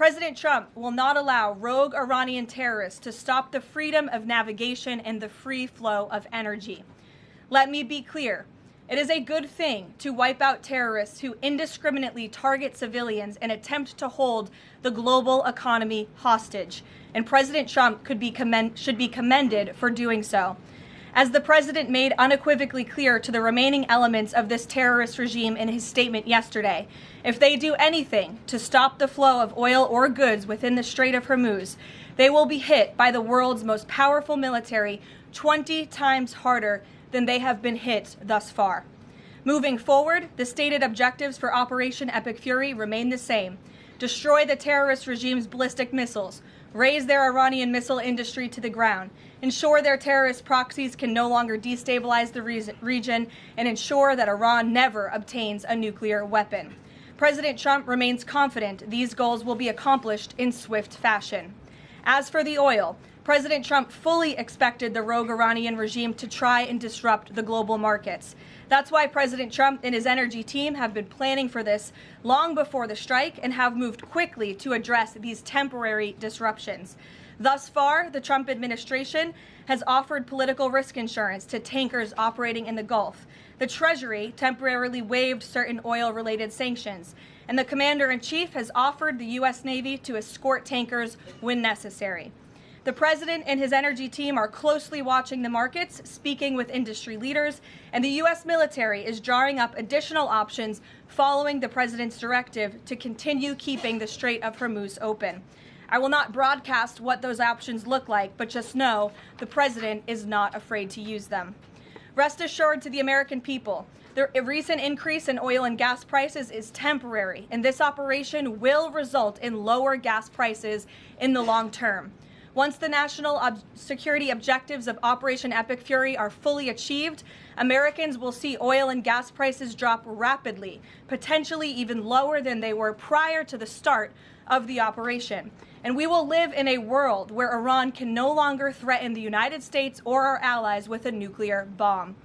President Trump will not allow rogue Iranian terrorists to stop the freedom of navigation and the free flow of energy. Let me be clear. It is a good thing to wipe out terrorists who indiscriminately target civilians and attempt to hold the global economy hostage, and President Trump should be commended for doing so. As the president made unequivocally clear to the remaining elements of this terrorist regime in his statement yesterday, if they do anything to stop the flow of oil or goods within the Strait of Hormuz, they will be hit by the world's most powerful military 20 times harder than they have been hit thus far. Moving forward, the stated objectives for Operation Epic Fury remain the same: destroy the terrorist regime's ballistic missiles, raise their Iranian missile industry to the ground, ensure their terrorist proxies can no longer destabilize the region, and ensure that Iran never obtains a nuclear weapon. President Trump remains confident these goals will be accomplished in swift fashion. As for the oil, President Trump fully expected the rogue Iranian regime to try and disrupt the global markets. That's why President Trump and his energy team have been planning for this long before the strike and have moved quickly to address these temporary disruptions. Thus far, the Trump administration has offered political risk insurance to tankers operating in the Gulf. The Treasury temporarily waived certain oil-related sanctions, and the Commander-in-Chief has offered the U.S. Navy to escort tankers when necessary. The president and his energy team are closely watching the markets, speaking with industry leaders, and the U.S. military is drawing up additional options following the president's directive to continue keeping the Strait of Hormuz open. I will not broadcast what those options look like, but just know the president is not afraid to use them. Rest assured to the American people, the recent increase in oil and gas prices is temporary, and this operation will result in lower gas prices in the long term. Once the national security objectives of Operation Epic Fury are fully achieved, Americans will see oil and gas prices drop rapidly, potentially even lower than they were prior to the start of the operation. And we will live in a world where Iran can no longer threaten the United States or our allies with a nuclear bomb.